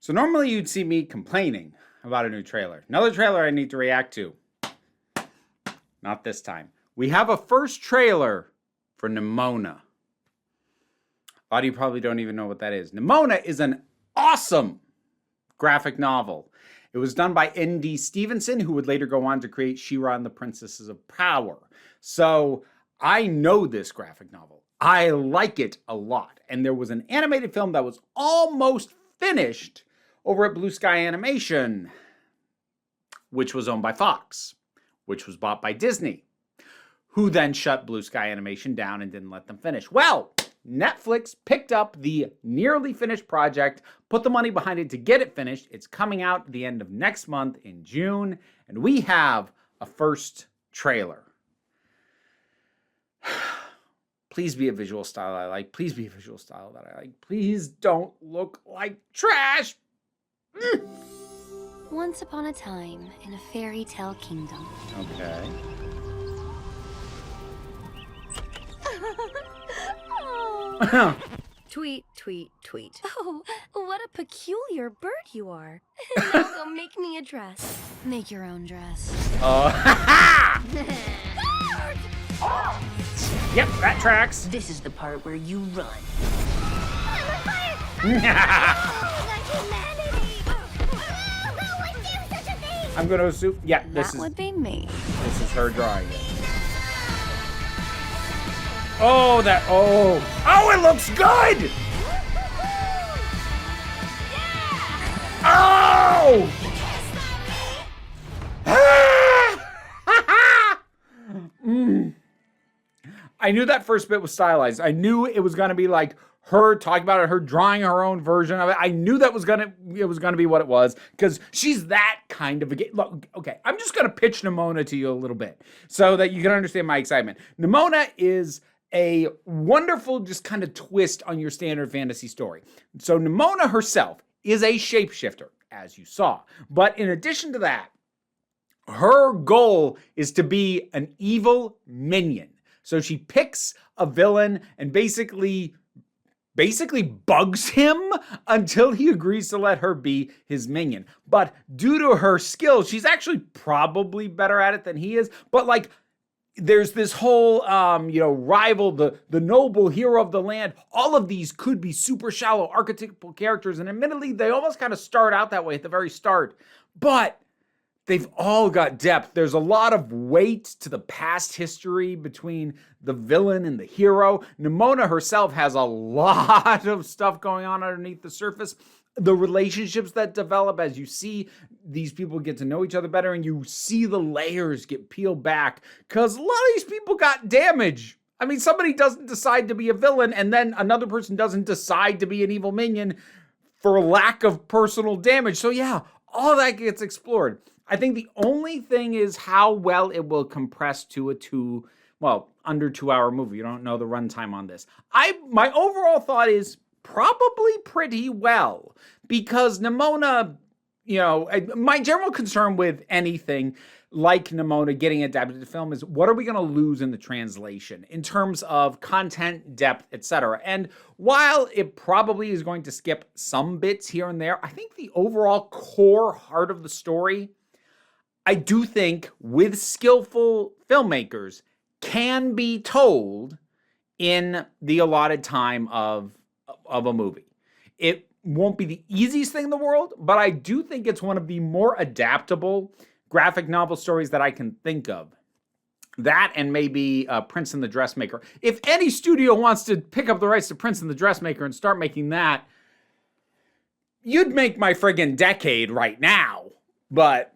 So normally you'd see me complaining about a new trailer. Another trailer I need to react to. Not this time. We have a first trailer for Nimona. A lot of you probably don't even know what that is. Nimona is an awesome graphic novel. It was done by N.D. Stevenson, who would later go on to create She-Ra and the Princesses of Power. So I know this graphic novel. I like it a lot. And there was an animated film that was almost finished over at Blue Sky Animation, which was owned by Fox, which was bought by Disney, who then shut Blue Sky Animation down and didn't let them finish. Well, Netflix picked up the nearly finished project, put the money behind it to get it finished. It's coming out at the end of next month in June, and we have a first trailer. Please be a visual style I like. Please be a visual style that I like. Please don't look like trash. Once upon a time in a fairy tale kingdom. Okay. Oh. Tweet, tweet, tweet. Oh, what a peculiar bird you are. Now go make me a dress. Make your own dress. Yep, that tracks. This is the part where you run. I'm on fire! Oh, humanity! Who would do such a thing? I'm going to assume, yeah, That would be me. This is her drawing it. Oh, it looks good! Oh! I knew that first bit was stylized. I knew it was going to be like her talking about it, her drawing her own version of it. I knew that it was gonna be what it was, because she's that kind of a game. Look, okay, I'm just gonna pitch Nimona to you a little bit so that you can understand my excitement. Nimona is a wonderful just kind of twist on your standard fantasy story. So Nimona herself is a shapeshifter, as you saw. But in addition to that, her goal is to be an evil minion. So she picks a villain and basically bugs him until he agrees to let her be his minion. But due to her skill, she's actually probably better at it than he is. But like, there's this whole, rival, the noble hero of the land. All of these could be super shallow archetypal characters. And admittedly, they almost kind of start out that way at the very start. But they've all got depth. There's a lot of weight to the past history between the villain and the hero. Nimona herself has a lot of stuff going on underneath the surface. The relationships that develop as you see these people get to know each other better, and you see the layers get peeled back, because a lot of these people got damage. I mean, somebody doesn't decide to be a villain, and then another person doesn't decide to be an evil minion for lack of personal damage. So yeah, all that gets explored. I think the only thing is how well it will compress to a under 2 hour movie. You don't know the runtime on this. My overall thought is probably pretty well, because Nimona, my general concern with anything like Nimona getting adapted to film is, what are we going to lose in the translation in terms of content, depth, etc. And while it probably is going to skip some bits here and there, I think the overall core heart of the story, I do think with skillful filmmakers, can be told in the allotted time of a movie. It won't be the easiest thing in the world, but I do think it's one of the more adaptable graphic novel stories that I can think of. That and maybe Prince and the Dressmaker. If any studio wants to pick up the rights to Prince and the Dressmaker and start making that, you'd make my friggin' decade right now. But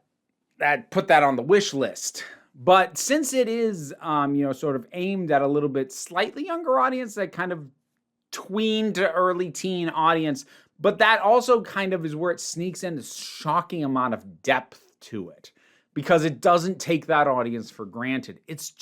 I'd put that on the wish list. But since it is, sort of aimed at a little bit slightly younger audience, that kind of tween to early teen audience, but that also kind of is where it sneaks in a shocking amount of depth to it, because it doesn't take that audience for granted. It's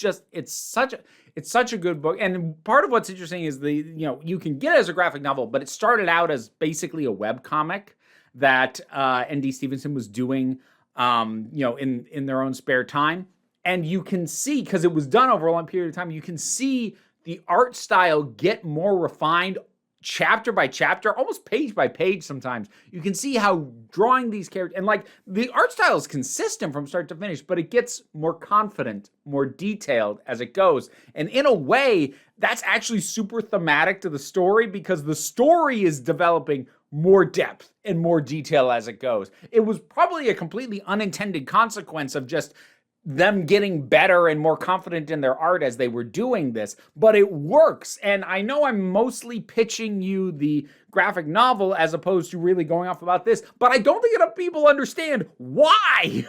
such a good book. And part of what's interesting is you can get it as a graphic novel, but it started out as basically a web comic that N.D. Stevenson was doing in their own spare time. And you can see, because it was done over a long period of time, you can see the art style get more refined chapter by chapter, almost page by page sometimes, you can see how drawing these characters, and like the art style is consistent from start to finish, but it gets more confident, more detailed as it goes. And in a way, that's actually super thematic to the story because the story is developing more depth and more detail as it goes. It was probably a completely unintended consequence of just them getting better and more confident in their art as they were doing this, but it works. And I know I'm mostly pitching you the graphic novel as opposed to really going off about this, but I don't think enough people understand why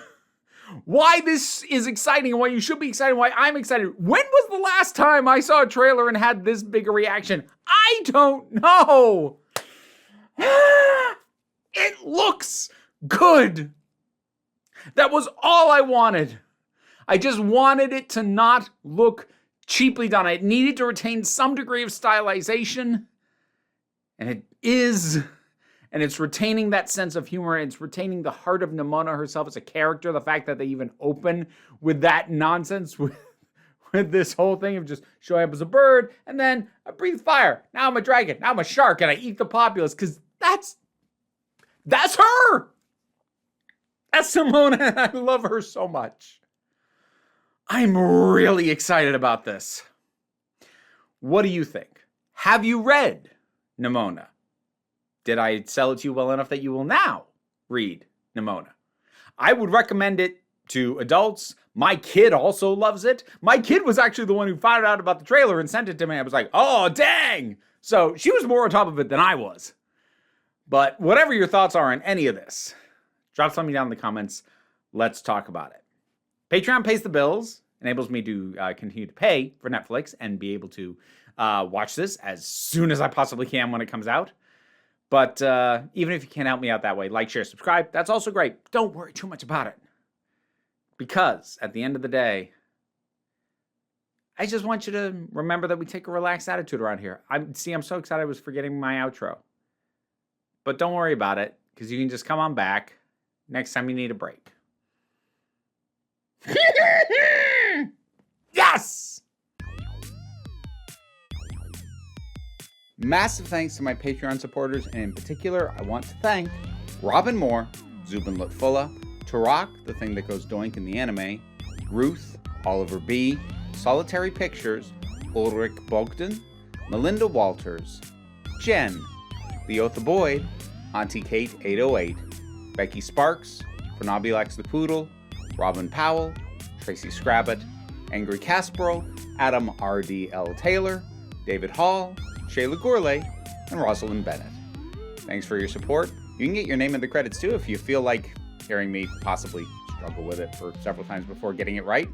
this is exciting and why you should be excited, why I'm excited. When was the last time I saw a trailer and had this big a reaction? I don't know. It looks good. That was all I wanted. I just wanted it to not look cheaply done. It needed to retain some degree of stylization, and it is. And it's retaining that sense of humor. It's retaining the heart of Nimona herself as a character. The fact that they even open with that nonsense with this whole thing of just showing up as a bird, and then I breathe fire. Now I'm a dragon. Now I'm a shark, and I eat the populace, because that's her. That's Nimona. I love her so much. I'm really excited about this. What do you think? Have you read Nimona? Did I sell it to you well enough that you will now read Nimona? I would recommend it to adults. My kid also loves it. My kid was actually the one who found out about the trailer and sent it to me. I was like, oh, dang. So she was more on top of it than I was. But whatever your thoughts are on any of this, drop something down in the comments. Let's talk about it. Patreon pays the bills, enables me to continue to pay for Netflix and be able to watch this as soon as I possibly can when it comes out. But even if you can't help me out that way, like, share, subscribe, that's also great. Don't worry too much about it. Because at the end of the day, I just want you to remember that we take a relaxed attitude around here. I'm so excited I was forgetting my outro. But don't worry about it, because you can just come on back next time you need a break. Yes! Massive thanks to my Patreon supporters, and in particular, I want to thank Robin Moore, Zubin Lutfullah, Tarak, the thing that goes doink in the anime, Ruth, Oliver B., Solitary Pictures, Ulrich Bogdan, Melinda Walters, Jen, Leotha Boyd, Auntie Kate 808, Becky Sparks, Fernabilax the Poodle, Robin Powell, Tracy Scrabbit, Angry Kasparov, Adam R.D.L. Taylor, David Hall, Shayla Gourlay, and Rosalind Bennett. Thanks for your support. You can get your name in the credits too if you feel like hearing me possibly struggle with it for several times before getting it right.